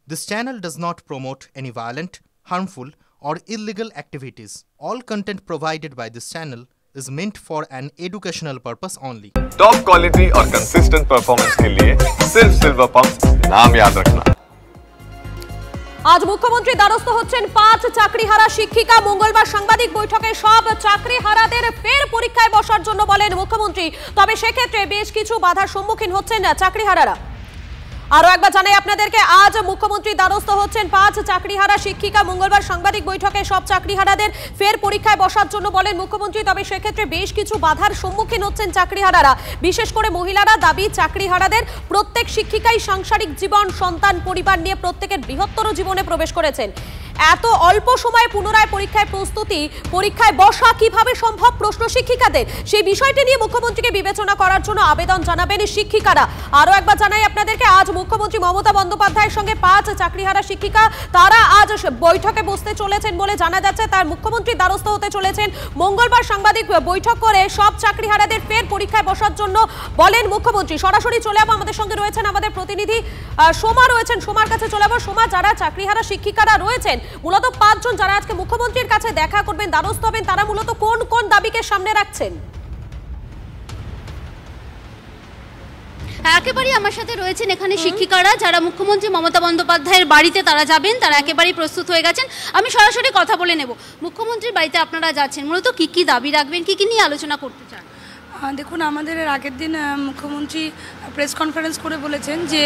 This channel does not promote any violent, harmful, or illegal activities. All content provided by this channel is meant for an educational purpose only. Top quality और consistent performance के लिए सिर्फ silver pump नाम याद रखना। আজ মুখ্যমন্ত্রী দ্বারস্থ হচ্ছেন 5 চাকরিহারা শিক্ষিকা। মঙ্গলবার সাংবাদিক বৈঠকে সব চাকরিহারাদের ফের পরীক্ষায় বসার জন্য বলেন মুখ্যমন্ত্রী। তবে সেক্ষেত্রে বেশ কিছু বাধার সম্মুখীন হচ্ছেন চাকরিহারারা। আরো একবার জানাই আপনাদেরকে, আজ মুখ্যমন্ত্রী দ্বারস্থ হচ্ছেন 5 চাকরিহারা শিক্ষিকা। মঙ্গলবার সাংবাদিক বৈঠকে সব চাকরিহারাদের ফের পরীক্ষায় বসার জন্য বলেন মুখ্যমন্ত্রী। তবে সেক্ষেত্রে বেশ কিছু বাধার সম্মুখীন হচ্ছেন চাকরিহারারা, বিশেষ করে মহিলারা। দাবি চাকরিহারাদের প্রত্যেক শিক্ষিকাই সাংসারিক জীবন, সন্তান, পরিবার নিয়ে প্রত্যেকের বৃহত্তর জীবনে প্রবেশ করেছেন। এত অল্প সময়ে পুনরায় পরীক্ষায় বসা কিভাবে সম্ভব প্রশ্ন শিক্ষিকাদের। সেই বিষয়টি নিয়ে মুখ্যমন্ত্রীকে বিবেচনা করার জন্য আবেদন জানাবেন শিক্ষিকারা। আরো একবার জানাই আপনাদেরকে, আজ মুখ্যমন্ত্রী মমতা বন্দ্যোপাধ্যায়ের সঙ্গে 5 চাকরিহারা শিক্ষিকা তারা আজ বৈঠকে বসতে চলেছেন বলে জানা যাচ্ছে। তার মুখ্যমন্ত্রী দ্বারস্থ হতে চলেছেন। মঙ্গলবার সাংবাদিক বৈঠক করে সব চাকরিহারাদের ফের পরীক্ষায় বসার জন্য বলেন মুখ্যমন্ত্রী। সরাসরি চলে যাবো, আমাদের সঙ্গে রয়েছেন আমাদের প্রতিনিধি সোমা রয়েছেন। সোমার কাছে চলে যাবো। সোমা, যারা চাকরিহারা শিক্ষিকারা রয়েছেন, মূলত 5 জন যারা আজকে মুখ্যমন্ত্রীর কাছে দেখা করবেন, দ্বারস্থ হবেন, তারা মূলত কোন কোন দাবিকে সামনে রাখছেন? একেবারেই আমার সাথে রয়েছেন এখানে শিক্ষিকারা, যারা মুখ্যমন্ত্রী মমতা বন্দ্যোপাধ্যায়ের বাড়িতে তারা যাবেন, তারা একেবারেই প্রস্তুত হয়ে গেছেন। আমি সরাসরি কথা বলে নেব। মুখ্যমন্ত্রীর বাড়িতে আপনারা যাচ্ছেন, মূলত কি কি দাবি রাখবেন, কি কি নিয়ে আলোচনা করতে চান? দেখুন, আমাদের এর আগের দিন মুখ্যমন্ত্রী প্রেস কনফারেন্স করে বলেছেন যে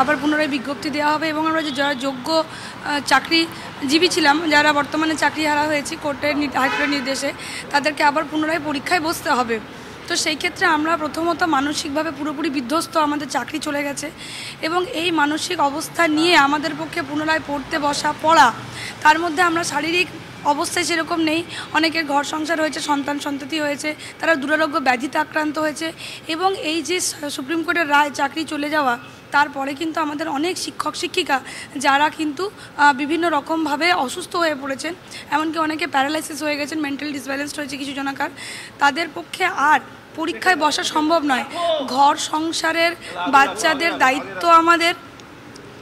আবার পুনরায় বিজ্ঞপ্তি দেওয়া হবে এবং আমরা যারা যোগ্য চাকরিজীবী ছিলাম, যারা বর্তমানে চাকরিহারা হয়েছি হাইকোর্টের নির্দেশে, তাদেরকে আবার পুনরায় পরীক্ষায় বসতে হবে। তো সেই ক্ষেত্রে আমরা প্রথমত মানসিকভাবে পুরোপুরি বিধ্বস্ত, আমাদের চাকরি চলে গেছে এবং এই মানসিক অবস্থা নিয়ে আমাদের পক্ষে পুনরায় পড়া, তার মধ্যে আমরা শারীরিক অবস্থায় সেরকম নেই। অনেকের ঘর সংসার হয়েছে, সন্তান সন্ততি হয়েছে, তারা দুরারোগ্য ব্যাধিতে আক্রান্ত হয়েছে এবং এই যে সুপ্রিম কোর্টের রায় চাকরি চলে যাওয়া, তারপরে কিন্তু আমাদের অনেক শিক্ষক শিক্ষিকা যারা কিন্তু বিভিন্ন রকমভাবে অসুস্থ হয়ে পড়েছেন, এমনকি অনেকে প্যারালাইসিস হয়ে গেছেন, মেন্টাল ডিসব্যালেন্সড হয়েছে কিছু জনাকার, তাদের পক্ষে আর পরীক্ষায় বসা সম্ভব নয়। ঘর সংসারের বাচ্চাদের দায়িত্ব আমাদের,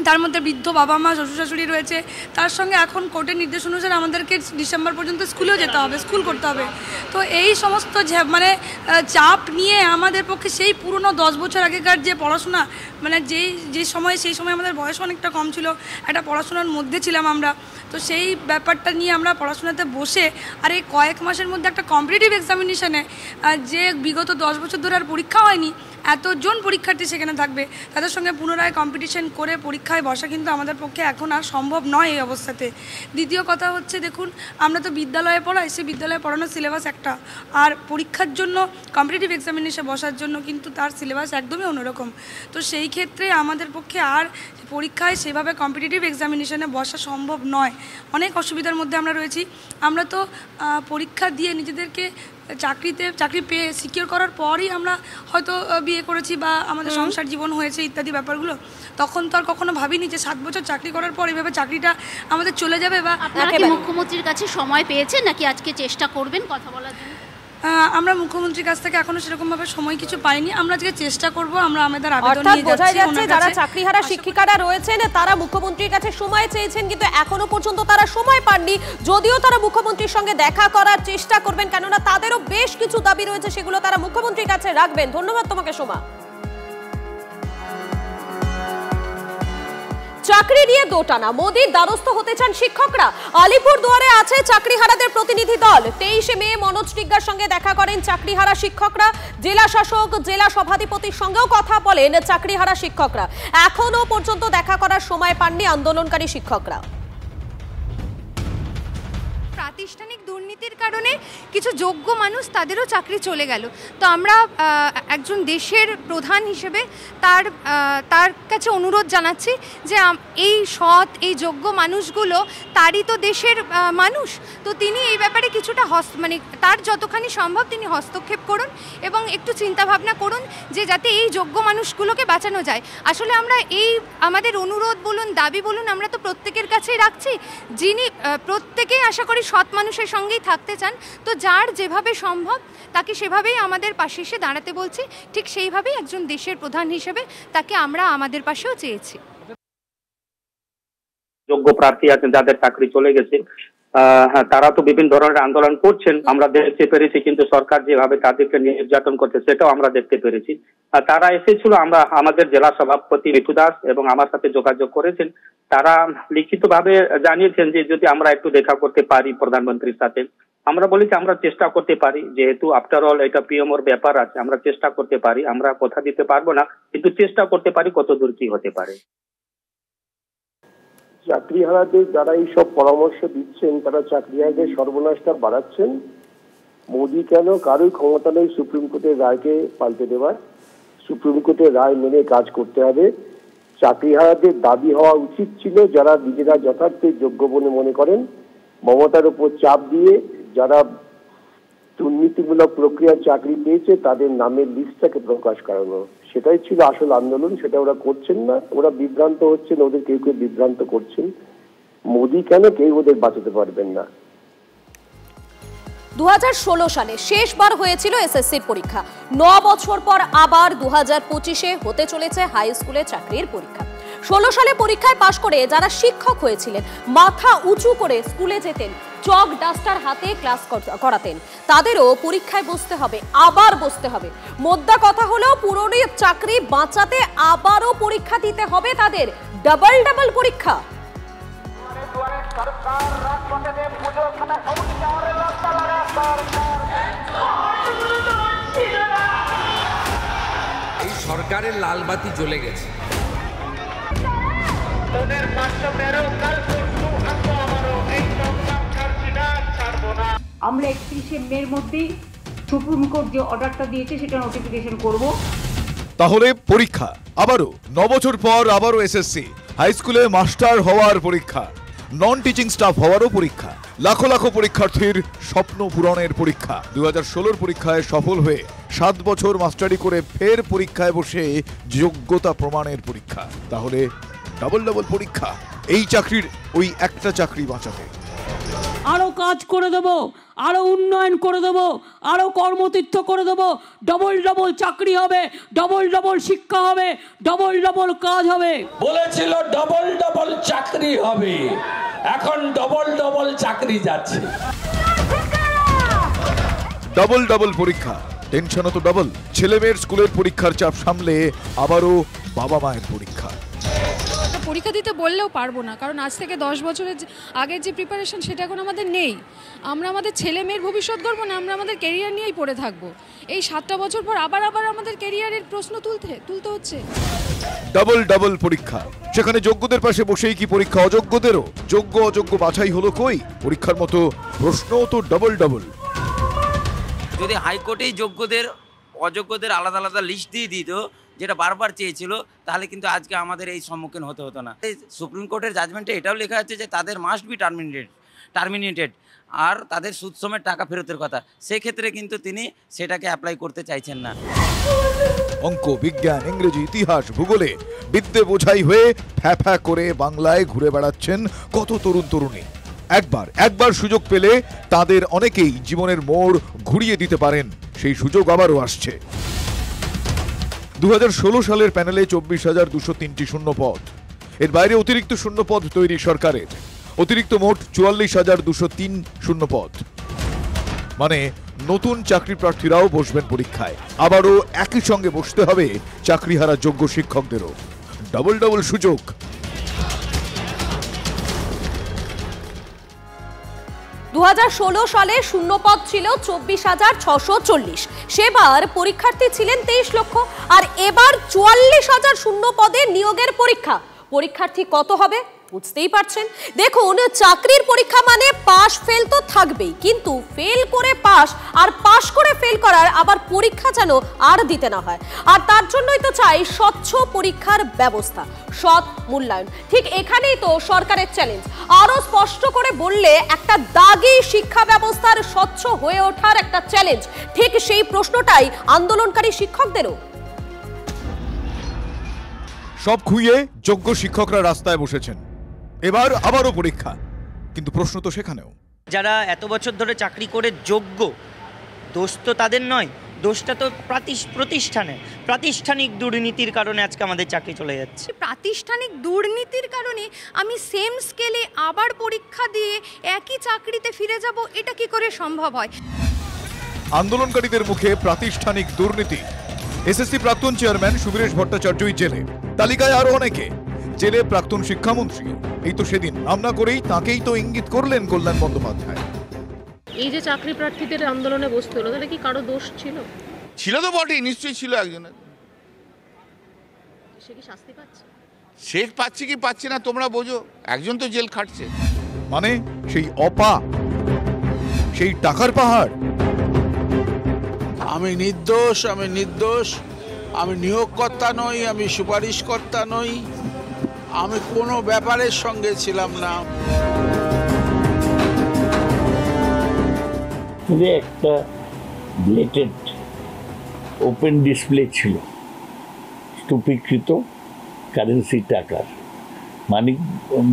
তার মধ্যে বৃদ্ধ বাবা মা শ্বশুর শাশুড়ি রয়েছে, তার সঙ্গে এখন কোর্টের নির্দেশ অনুসারে আমাদেরকে ডিসেম্বর পর্যন্ত স্কুলেও যেতে হবে, স্কুল করতে হবে। তো এই সমস্ত চাপ নিয়ে আমাদের পক্ষে সেই পুরনো 10 বছর আগেকার যে পড়াশোনা, সেই সময় আমাদের বয়স অনেকটা কম ছিল, একটা পড়াশোনার মধ্যে ছিলাম আমরা। তো সেই ব্যাপারটা নিয়ে আমরা পড়াশোনাতে বসে আর এই কয়েক মাসের মধ্যে একটা কম্পিটিটিভ এক্সামিনেশানে যে বিগত 10 বছর ধরে আর পরীক্ষা হয়নি, এতজন পরীক্ষার্থী সেখানে থাকবে, তাদের সঙ্গে পুনরায় কম্পিটিশন করে পরীক্ষায় বসা কিন্তু আমাদের পক্ষে এখন আর সম্ভব নয় এই অবস্থাতে। দ্বিতীয় কথা হচ্ছে, দেখুন, আমরা তো বিদ্যালয়ে পড়াই, সেই বিদ্যালয়ে পড়ানোর সিলেবাস একটা, আর পরীক্ষার জন্য কম্পিটিটিভ এক্সামিনেশনে বসার জন্য কিন্তু তার সিলেবাস একদমই অন্যরকম। তো সেই ক্ষেত্রে আমাদের পক্ষে আর পরীক্ষায় সেভাবে কম্পিটিটিভ এক্সামিনেশনে বসা সম্ভব নয়। অনেক অসুবিধার মধ্যে আমরা রয়েছি। আমরা তো পরীক্ষা দিয়ে নিজেদেরকে চাকরি পেয়ে সিকিউর করার পরই আমরা হয়তো বিয়ে করেছি বা আমাদের সংসার জীবন হয়েছে ইত্যাদি ব্যাপারগুলো। তখন তো আর কখনো ভাবিনি যে 7 বছর চাকরি করার পর এভাবে চাকরিটা আমাদের চলে যাবে। বা আপনারা কি মুখ্যমন্ত্রীর কাছে সময় পেয়েছেন নাকি আজকে চেষ্টা করবেন কথা বলার জন্য? আমরা মুখ্যমন্ত্রীর কাছ থেকে এখনো সেরকমভাবে সময় কিছু পাইনি। আমরা আজকে চেষ্টা করব, আমরা আমাদের আবেদন নিয়ে যাচ্ছি। যারা চাকরিহারা শিক্ষিকারা রয়েছেন তারা মুখ্যমন্ত্রীর কাছে সময় চেয়েছেন, কিন্তু এখনো পর্যন্ত তারা সময় পাননি। যদিও তারা মুখ্যমন্ত্রীর সঙ্গে দেখা করার চেষ্টা করবেন, কেননা তাদেরও বেশ কিছু দাবি রয়েছে, সেগুলো তারা মুখ্যমন্ত্রীর কাছে রাখবেন। ধন্যবাদ তোমাকে সোমা। চাকরি নিয়ে দোটানা, মোদির দ্বারস্থ হতে চান শিক্ষকরা। আলিপুরদুয়ারে আছে চাকরিহারাদের প্রতিনিধি দল। 23 মে মনোজ টিগ্গার সঙ্গে দেখা করেন চাকরিহারা শিক্ষকরা। জেলা শাসক, জেলা সভাধিপতির সঙ্গেও কথা বলেন চাকরিহারা শিক্ষকরা। এখনো পর্যন্ত দেখা করার সময় পাননি আন্দোলনকারী শিক্ষকরা। প্রাতিষ্ঠানিক দুর্নীতির কারণে কিছু যোগ্য মানুষ, তাদেরও চাকরি চলে গেল। তো আমরা একজন দেশের প্রধান হিসেবে তার কাছে অনুরোধ জানাচ্ছি যে এই সৎ, এই যোগ্য মানুষগুলো তারই তো দেশের মানুষ। তো তিনি এই ব্যাপারে কিছুটা তার যতখানি সম্ভব তিনি হস্তক্ষেপ করুন এবং একটু চিন্তাভাবনা করুন যে যাতে এই যোগ্য মানুষগুলোকে বাঁচানো যায়। আসলে আমরা আমাদের অনুরোধ বলুন, দাবি বলুন, আমরা তো প্রত্যেকের কাছেই রাখছি, যিনি প্রত্যেকেই আশা করি সৎ মানুষের সঙ্গেই থাকতে চান। তো যার যেভাবে সম্ভব তাকে সেভাবেই আমাদের পাশে এসে দাঁড়াতে বলছি। ঠিক সেইভাবেই একজন দেশের প্রধান হিসেবে তাকে আমরা আমাদের পাশেও চেয়েছি। যোগ্য প্রার্থী আছেন যাদের চাকরি চলে গেছে, হ্যাঁ, তারা তো বিভিন্ন ধরনের আন্দোলন করছেন, আমরা দেখতে পেরেছি, কিন্তু সরকার যেভাবে তাদেরকে নির্যাতন করছে সেটাও আমরা দেখতে পেরেছি। তারা এসেছিল, আমাদের জেলা সভাপতি মিঠু দাস এবং আমার সাথে যোগাযোগ করেছেন, তারা লিখিতভাবে জানিয়েছেন যে যদি আমরা একটু দেখা করতে পারি প্রধানমন্ত্রীর সাথে। আমরা বলেছি আমরা চেষ্টা করতে পারি, যেহেতু আফটার অল এটা পিএমওর ব্যাপার আছে, আমরা চেষ্টা করতে পারি, আমরা কথা দিতে পারবো না, কিন্তু চেষ্টা করতে পারি কত দূর কি হতে পারে। চাকরিহারাদের যারা এই সব পরামর্শ দিচ্ছেন তারা চাকরিহারাদের সর্বনাশটা বাড়াচ্ছেন। মোদী কেন কারোই ক্ষমতা নেই সুপ্রিম কোর্টের রায়কে পাল্টে দেওয়ার। সুপ্রিম কোর্টের রায় মেনে কাজ করতে হবে। চাকরিহারাদের দাবি হওয়া উচিত ছিল যারা নিজেরা যথার্থই যোগ্য বলে মনে করেন, মমতার উপর চাপ দিয়ে যারা দুর্নীতিমূলক প্রক্রিয়ার চাকরি পেয়েছে তাদের নামের লিস্টটাকে প্রকাশ করানো, সেটাই ছিল আসল আন্দোলন। সেটা ওরা করছেন না, ওরা বিভ্রান্ত হচ্ছেন, ওদের কেউ কেউ বিভ্রান্ত করছেন। মোদী কেন কেউ ওদের বাঁচাতে পারবেন না। 2016 সালে শেষবার হয়েছিল এসএসসির পরীক্ষা। 9 বছর পর আবার 2025-এ হতে চলেছে হাই স্কুলে চাকরির পরীক্ষা। 16 সালে পরীক্ষায় পাশ করে যারা শিক্ষক হয়েছিলেন, মাথা উঁচু করে স্কুলে যেতেন, চক ডাস্টার হাতে ক্লাস করাতেন, তাদেরও পরীক্ষায় বসতে হবে, আবার বসতে হবে। মোদ্দা কথা হলো পুরনো চাকরি বাঁচাতে আবারও পরীক্ষা দিতে হবে তাদের, ডাবল ডাবল পরীক্ষা। এই সরকারের লালবাতি জ্বলে গেছে। আমরা 31শে মের মধ্যেই সুপ্রিম কোর্ট যে অর্ডারটা দিয়েছে সেটা নোটিফিকেশন করব। তাহলে পরীক্ষা আবারও 9 বছর পর আবারও এসএসসি, হাই স্কুলে মাস্টার হওয়ার পরীক্ষা, নন টিচিং স্টাফ হওয়ারও পরীক্ষা, লাখো লাখো পরীক্ষার্থীর স্বপ্ন পূরণের পরীক্ষা। 2016 পরীক্ষায় সফল হয়ে 7 বছর মাস্টারি করে ফের পরীক্ষায় বসে যোগ্যতা প্রমাণের পরীক্ষা। তাহলে ডাবল ডাবল পরীক্ষা এই চাকরির ওই একটা চাকরি বাঁচাতে। আরো কাজ করে দেব, আরো উন্নয়ন করে দেব, আরো কর্মতীর্থ করে দেব, ডবল ডবল চাকরি হবে, ডবল ডবল শিক্ষা হবে, ডবল ডবল কাজ হবে। বলেছিল ডবল ডবল চাকরি হবে, এখন ডবল ডবল চাকরি যাচ্ছে। ডাবল ডাবল পরীক্ষা, টেনশনও তো ডাবল। ছেলে মেয়ের স্কুলের পরীক্ষার চাপ সামলে আবারও বাবা মায়ের পরীক্ষা। পরীক্ষা দিতে বললেও পারবো না, কারণ আজ থেকে 10 বছরের আগের যে প্রিপারেশন সেটা এখন আমাদের নেই। আমরা আমাদের ছেলে মেয়ের ভবিষ্যৎ গড়বো না, আমরা আমাদের ক্যারিয়ার নিয়েই পড়ে থাকবো। এই 7টা বছর পর আবার আমাদের ক্যারিয়ারের প্রশ্ন তুলতে হচ্ছে। ডাবল ডাবল পরীক্ষা, সেখানে যোগ্যদের পাশে বসেই কি পরীক্ষা অযোগ্যদেরও? যোগ্য অযোগ্য বাছাই হলো কই? পরীক্ষার মতো প্রশ্নও তো ডাবল ডাবল। যদি হাইকোর্টেই যোগ্যদের অযোগ্যদের আলাদা আলাদা লিস্ট দিয়ে দিত, যেটা বারবার চেয়েছিল, তাহলে কিন্তু আজকে আমাদের এই সম্মুখীন হতো না। এই সুপ্রিম কোর্টের জাজমেন্টে এটাও লেখা আছে যে তাদের মাস্ট বি টার্মিনেটেড, আর তাদের সুদ সমেত টাকা ফেরতের কথা। সেক্ষেত্রে কিন্তু তিনি সেটাকে অ্যাপ্লাই করতে চাইছেন না। অঙ্ক, বিজ্ঞান, ইংরেজি, ইতিহাস, ভূগোলে বিদ্যে বোঝাই হয়ে ফ্যা করে বাংলায় ঘুরে বেড়াচ্ছেন কত তরুণ তরুণী। একবার সুযোগ পেলে তাদের অনেকেই জীবনের মোড় ঘুরিয়ে দিতে পারেন। সেই সুযোগ আবারও আসছে। 2016 সালের প্যানেলে 24,203টি শূন্য পদ, এর বাইরে অতিরিক্ত শূন্য পদ তৈরি সরকারের। অতিরিক্ত মোট 44,203 শূন্য পদ, মানে নতুন চাকরি প্রার্থীরাও বসবেন পরীক্ষায়। আবারও একই সঙ্গে বসতে হবে চাকরিহারা যোগ্য শিক্ষকদেরও। ডাবল ডাবল সুযোগ। 2016 সালে শূন্যপদ ছিল 24,640। সেবার পরীক্ষার্থী ছিলেন 23 লক্ষ, আর এবার 44,000 শূন্য পদে নিয়োগের পরীক্ষা। পরীক্ষার্থী কত হবে বুঝতেই পারছেন। দেখুন, চাকরির পরীক্ষা মানে পাস ফেল তো থাকবেই, কিন্তু ফেল করে পাস আর পাস করে ফেল করার আবার পরীক্ষা যেন আর দিতে না হয়। আর তার জন্যই তো চাই স্বচ্ছ পরীক্ষার ব্যবস্থা, সৎ মূল্যায়ন। ঠিক এখানেই তো সরকারের চ্যালেঞ্জ। আরো স্পষ্ট করে বললে, একটা দাগি শিক্ষা ব্যবস্থার স্বচ্ছ হয়ে ওঠার একটা চ্যালেঞ্জ। ঠিক সেই প্রশ্নটাই আন্দোলনকারী শিক্ষকদেরও। সব খুইয়ে যোগ্য শিক্ষকরা রাস্তায় বসেছেন, এবার আবারও পরীক্ষা। কিন্তু প্রশ্ন তো সেখানেও, যারা এত বছর ধরে চাকরি করে যোগ্য, দোষ তো তাদের নয়। দোষটা তো প্রাতিষ্ঠানিক দুর্নীতির কারণে আজকে আমাদের চাকরি চলে যাচ্ছে। প্রাতিষ্ঠানিক দুর্নীতির কারণে আমি সেম স্কেলে আবার পরীক্ষা দিয়ে একই চাকরিতে ফিরে যাব, এটা কি করে সম্ভব হয়? আন্দোলনকারীদের মুখে প্রাতিষ্ঠানিক দুর্নীতি। এসএসসি প্রাক্তন চেয়ারম্যান সুবীরেশ ভট্টাচার্যই জেলে, তালিকায় আরো অনেকে। জেলে প্রাক্তন শিক্ষামন্ত্রী। এই তো সেদিন নাম না করেই তাকেই তো ইঙ্গিত করলেন কল্যাণ বন্দ্যোপাধ্যায়। এই যে চাকরি প্রার্থীদের আন্দোলনে বসতে হলো, তাহলে কি কারো দোষ ছিল? ছিল তো বটেই, নিশ্চয়ই ছিল একজনের। সে কি শাস্তি পাচ্ছে? সে পাচ্ছে কি পাচ্ছে না তোমরা বোঝো, একজন তো জেল খাটছে। মানে সেই অপা, সেই টাকার পাহাড়। আমি নির্দোষ, আমি নিয়োগকর্তা নই, আমি সুপারিশকর্তা নই, আমি কোনো ব্যাপারের সঙ্গে ছিলাম না। একটা ব্লেটেড ওপেন ডিসপ্লে ছিল স্তূপীকৃত কারেন্সি টাকার। মানিক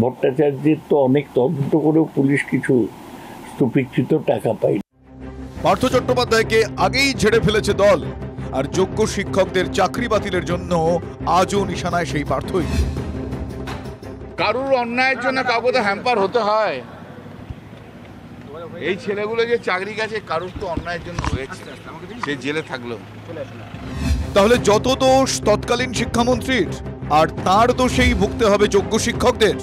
ভট্টাচার্যের তো অনেক তদন্ত করেও পুলিশ কিছু স্তূপীকৃত টাকা পায়। পার্থ চট্টোপাধ্যায়কে আগেই ঝেড়ে ফেলেছে দল, আর যোগ্য শিক্ষকদের চাকরি বাতিলের জন্য আজও নিশানায় সেই পার্থই। কারুর অন্যায়ের জন্য কাউকে তো হ্যাম্পার হতে হয়। এই ছেলেগুলো যে চাকরি গেছে কারুর তো অন্যায়ের জন্য হয়েছে, সে জেলে থাকলো। তাহলে যত দোষ তৎকালীন শিক্ষামন্ত্রীর, আর তার দোষেই ভুগতে হবে যোগ্য শিক্ষকদের।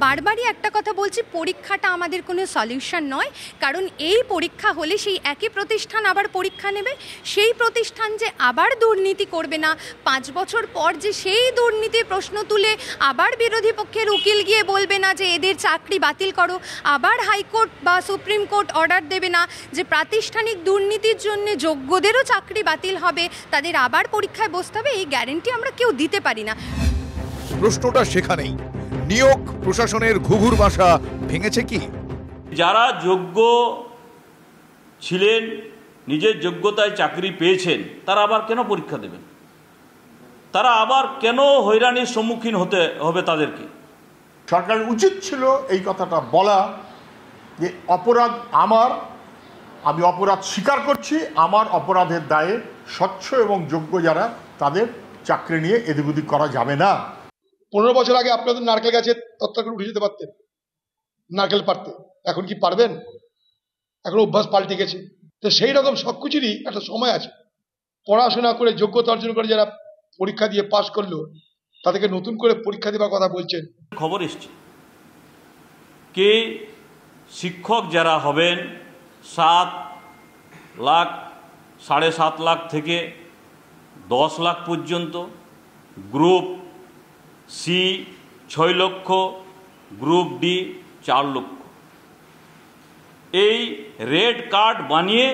বারবারই একটা কথা বলছি, পরীক্ষাটা আমাদের কোনো সলিউশন নয়। কারণ এই পরীক্ষা হলে সেই একই প্রতিষ্ঠান আবার পরীক্ষা নেবে, সেই প্রতিষ্ঠান যে আবার দুর্নীতি করবে না, 5 বছর পর যে সেই দুর্নীতির প্রশ্ন তুলে আবার বিরোধী পক্ষের উকিল গিয়ে বলবে না যে এদের চাকরি বাতিল করো, আবার হাইকোর্ট বা সুপ্রিম কোর্ট অর্ডার দেবে না যে প্রাতিষ্ঠানিক দুর্নীতির জন্য যোগ্যদেরও চাকরি বাতিল হবে, তাদের আবার পরীক্ষায় বসতে হবে, এই গ্যারেন্টি আমরা কেউ দিতে পারি না। প্রশ্নটা সেখানেই, নিয়োগ প্রশাসনের ঘুঘুর বাসা ভেঙেছে কি? যারা যোগ্য ছিলেন, নিজের যোগ্যতায় চাকরি পেয়েছেন, তারা আবার কেন পরীক্ষা দেবেন? তারা আবার কেন হয়রানির সম্মুখীন হতে হবে তাদেরকে? সরকারের উচিত ছিল এই কথাটা বলা যে অপরাধ আমার, আমি অপরাধ স্বীকার করছি, আমার অপরাধের দায়ে স্বচ্ছ এবং যোগ্য যারা তাদের চাকরি নিয়ে এদিক ওদিক করা যাবে না। 15 বছর আগে আপনাদের নারকেল গাছে তত্ত্ব করে উঠে যেতে পারতেন, নারকেল পারতে, এখন কি পারবেন? এখন অভ্যাস পাল্টে গেছে। তো সেই রকম সবকিছুরই একটা সময় আছে। পড়াশোনা করে যোগ্যতা অর্জন করে যারা পরীক্ষা দিয়ে পাশ করলো, তাদেরকে নতুন করে পরীক্ষা দেওয়ার কথা বলছেন। খবর এসছে কে শিক্ষক যারা হবেন 7 লাখ, 7.5 লাখ থেকে 10 লাখ পর্যন্ত, গ্রুপ সি 6 লক্ষ, গ্রুপ ডি 4 লক্ষ। এই রেড কার্ড বানিয়ে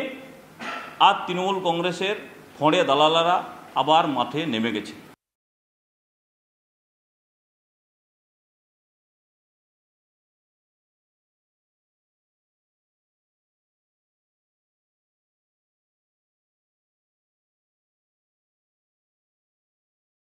আর তৃণমূল কংগ্রেসের ফঁড়ে দালালারা আবার মাঠে নেমে গেছে।